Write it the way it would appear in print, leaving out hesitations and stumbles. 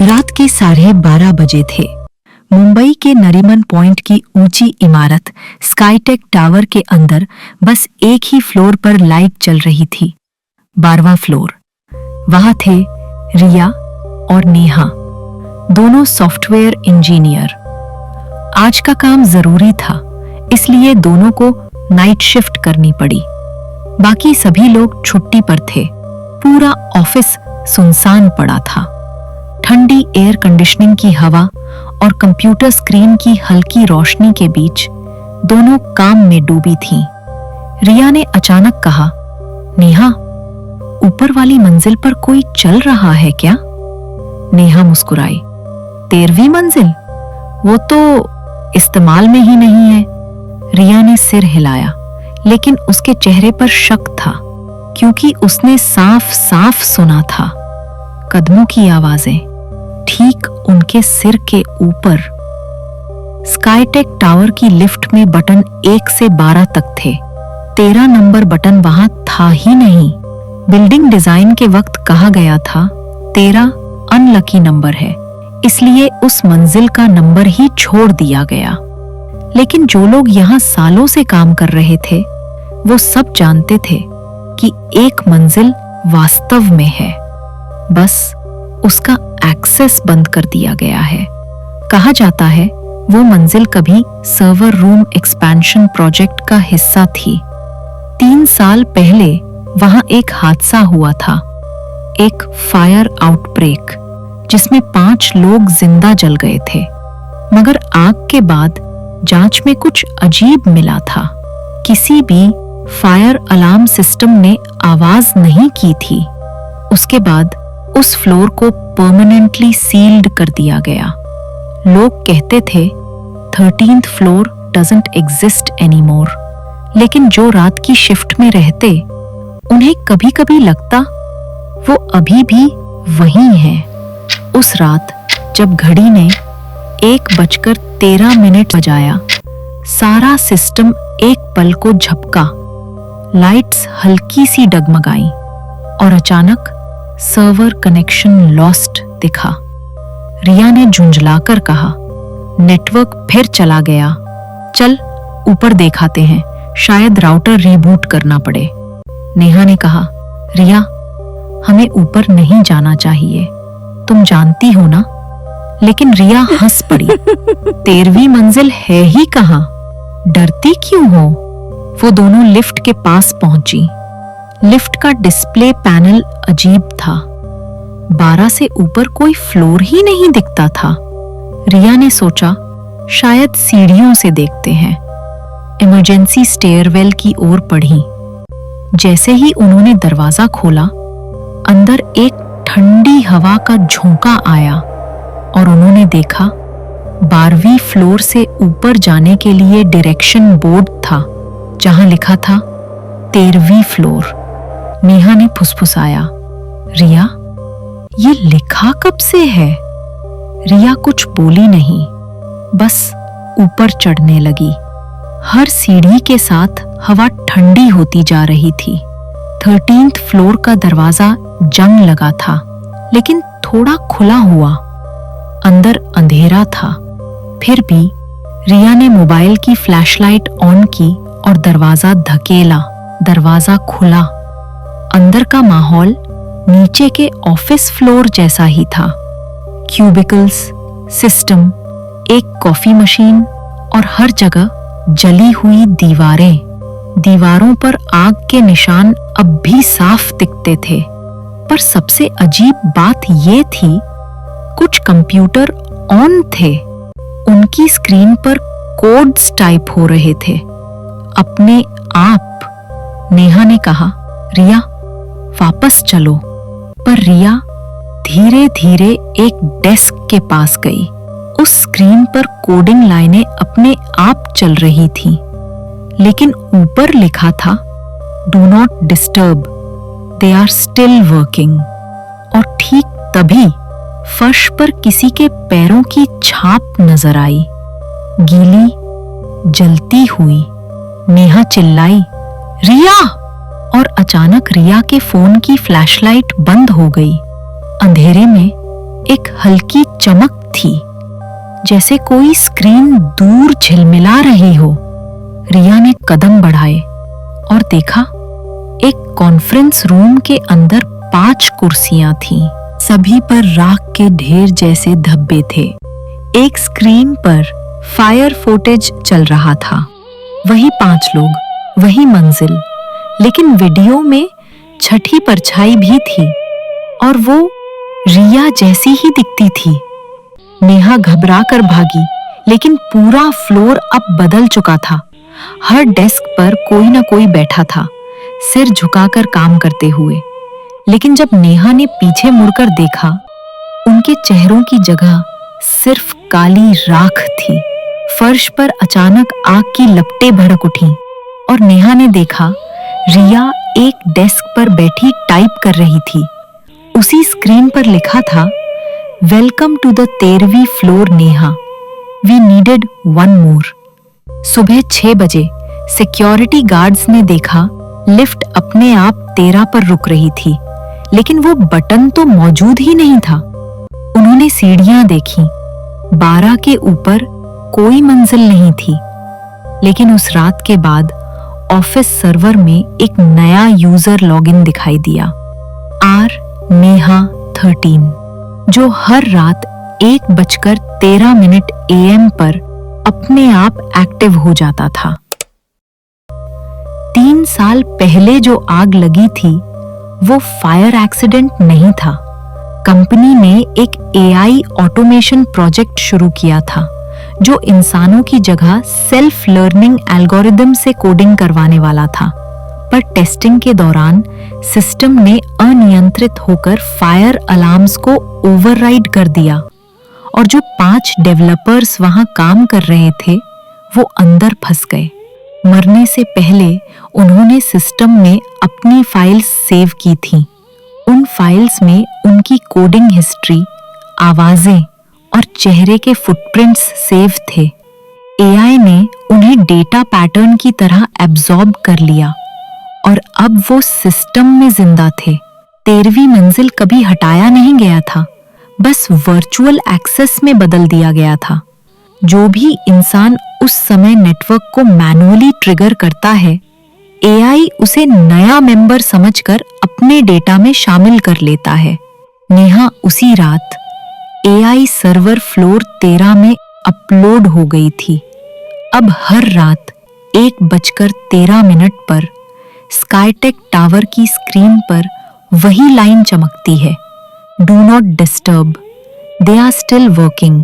रात के 12:30 बजे थे। मुंबई के नरीमन पॉइंट की ऊंची इमारत स्काईटेक टावर के अंदर बस एक ही फ्लोर पर लाइट चल रही थी, 12वां फ्लोर। वहां थे रिया और नेहा, दोनों सॉफ्टवेयर इंजीनियर। आज का काम जरूरी था, इसलिए दोनों को नाइट शिफ्ट करनी पड़ी। बाकी सभी लोग छुट्टी पर थे। पूरा ऑफिस सुनसान पड़ा था। ठंडी एयर कंडीशनिंग की हवा और कंप्यूटर स्क्रीन की हल्की रोशनी के बीच दोनों काम में डूबी थीं। रिया ने अचानक कहा, नेहा, ऊपर वाली मंजिल पर कोई चल रहा है क्या? नेहा मुस्कुराई। 13वीं मंजिल? वो तो इस्तेमाल में ही नहीं है। रिया ने सिर हिलाया, लेकिन उसके चेहरे पर शक था, क्योंकि उसने साफ साफ सुना था कदमों की आवाजें ठीक उनके सिर के ऊपर। स्काईटेक टावर की लिफ्ट में बटन 1 से 12 तक थे। 13 नंबर बटन वहां था ही नहीं। बिल्डिंग डिजाइन के वक्त कहा गया था 13 अनलकी नंबर है, इसलिए उस मंजिल का नंबर ही छोड़ दिया गया। लेकिन जो लोग यहां सालों से काम कर रहे थे, वो सब जानते थे कि एक मंजिल वास्तव में है, बस उसका एक्सेस बंद कर दिया गया है। कहा जाता है वो मंजिल कभी सर्वर रूम एक्सपेंशन प्रोजेक्ट का हिस्सा थी। 3 साल पहले वहां एक हादसा हुआ था, एक फायर आउटब्रेक, जिसमें 5 लोग जिंदा जल गए थे। मगर आग के बाद जांच में कुछ अजीब मिला था। किसी भी फायर अलार्म सिस्टम ने आवाज नहीं की थी। उसके बाद उस फ्लोर को परमानेंटली सील्ड कर दिया गया। लोग कहते थे 13th floor doesn't exist anymore, लेकिन जो रात की शिफ्ट में रहते, उन्हें कभी कभी लगता वो अभी भी वहीं है। उस रात जब घड़ी ने 1:13 बजाया, सारा सिस्टम एक पल को झपका। लाइट्स हल्की सी डगमगाई और अचानक सर्वर कनेक्शन लॉस्ट दिखा। रिया ने झुंझलाकर कहा, नेटवर्क फिर चला गया। चल ऊपर देखाते हैं, शायद राउटर रीबूट करना पड़े। नेहा ने कहा, रिया, हमें ऊपर नहीं जाना चाहिए, तुम जानती हो ना। लेकिन रिया हंस पड़ी। 13वीं मंजिल है ही कहां, डरती क्यों हो? वो दोनों लिफ्ट के पास पहुंची। लिफ्ट का डिस्प्ले पैनल अजीब था। 12 से ऊपर कोई फ्लोर ही नहीं दिखता था। रिया ने सोचा, शायद सीढ़ियों से देखते हैं। इमरजेंसी स्टेयरवेल की ओर बढ़ी। जैसे ही उन्होंने दरवाजा खोला, अंदर एक ठंडी हवा का झोंका आया और उन्होंने देखा 12वीं फ्लोर से ऊपर जाने के लिए डायरेक्शन बोर्ड था, जहां लिखा था 13वीं फ्लोर। नेहा ने फुसफुसाया, रिया, ये लिखा कब से है? रिया कुछ बोली नहीं, बस ऊपर चढ़ने लगी। हर सीढ़ी के साथ हवा ठंडी होती जा रही थी। 13th फ्लोर का दरवाजा जंग लगा था, लेकिन थोड़ा खुला हुआ। अंदर अंधेरा था। फिर भी रिया ने मोबाइल की फ्लैशलाइट ऑन की और दरवाजा धकेला। दरवाजा खुला। अंदर का माहौल नीचे के ऑफिस फ्लोर जैसा ही था। क्यूबिकल्स, सिस्टम, एक कॉफी मशीन और हर जगह जली हुई दीवारें। दीवारों पर आग के निशान अब भी साफ दिखते थे। पर सबसे अजीब बात ये थी, कुछ कंप्यूटर ऑन थे। उनकी स्क्रीन पर कोड्स टाइप हो रहे थे अपने आप। नेहा ने कहा, रिया, वापस चलो। पर रिया धीरे धीरे एक डेस्क के पास गई। उस स्क्रीन पर कोडिंग लाइनें अपने आप चल रही थीं, लेकिन ऊपर लिखा था, do not disturb, they are still working. और ठीक तभी फर्श पर किसी के पैरों की छाप नजर आई, गीली, जलती हुई। नेहा चिल्लाई, रिया! और अचानक रिया के फोन की फ्लैशलाइट बंद हो गई। अंधेरे में एक हल्की चमक थी, जैसे कोई स्क्रीन दूर झिलमिला रही हो। रिया ने कदम बढ़ाए और देखा, एक कॉन्फ्रेंस रूम के अंदर 5 कुर्सियां थीं। सभी पर राख के ढेर जैसे धब्बे थे। एक स्क्रीन पर फायर फुटेज चल रहा था। वही 5 लोग, वही मंजिल, लेकिन वीडियो में छठी परछाई भी थी और वो रिया जैसी ही दिखती थी। नेहा घबरा कर भागी, लेकिन पूरा फ्लोर अब बदल चुका था। हर डेस्क पर कोई ना कोई बैठा था, सिर झुकाकर काम करते हुए। लेकिन जब नेहा ने पीछे मुड़कर देखा, उनके चेहरों की जगह सिर्फ काली राख थी। फर्श पर अचानक आग की लपटें भड़क उठीं और नेहा ने देखा, रिया एक डेस्क पर बैठी टाइप कर रही थी। उसी स्क्रीन पर लिखा था, वेलकम टू द 13वीं floor Neha, we needed 1 more. सुबह 6 बजे सिक्योरिटी गार्ड्स ने देखा, लिफ्ट अपने आप 13 पर रुक रही थी, लेकिन वो बटन तो मौजूद ही नहीं था। उन्होंने सीढ़ियां देखी, 12 के ऊपर कोई मंजिल नहीं थी। लेकिन उस रात के बाद ऑफिस सर्वर में एक नया यूजर लॉगिन दिखाई दिया, RNeha13, जो हर रात 1:13 AM पर अपने आप एक्टिव हो जाता था। 3 साल पहले जो आग लगी थी, वो फायर एक्सीडेंट नहीं था। कंपनी ने एक AI ऑटोमेशन प्रोजेक्ट शुरू किया था, जो इंसानों की जगह सेल्फ लर्निंग एल्गोरिदम से कोडिंग करवाने वाला था। पर टेस्टिंग के दौरान सिस्टम ने अनियंत्रित होकर फायर अलार्म्स को ओवरराइड कर दिया और जो 5 डेवलपर्स वहां काम कर रहे थे, वो अंदर फंस गए। मरने से पहले उन्होंने सिस्टम में अपनी फाइल्स सेव की थीं। उन फाइल्स में उनकी कोडिंग हिस्ट्री, आवाजें और चेहरे के फुटप्रिंट्स सेव थे। AI ने उन्हें डेटा पैटर्न की तरह एब्जॉर्ब कर लिया और अब वो सिस्टम में जिंदा थे। 13वीं मंजिल कभी हटाया नहीं गया था, बस वर्चुअल एक्सेस में बदल दिया गया था। जो भी इंसान उस समय नेटवर्क को मैन्युअली ट्रिगर करता है, AI उसे नया मेंबर समझकर अपने डेटा में शामिल कर लेता है। नेहा उसी रात AI सर्वर फ्लोर 13 में अपलोड हो गई थी। अब हर रात 1:13 पर स्काईटेक टावर की स्क्रीन पर वही लाइन चमकती है, do not disturb, they are still working.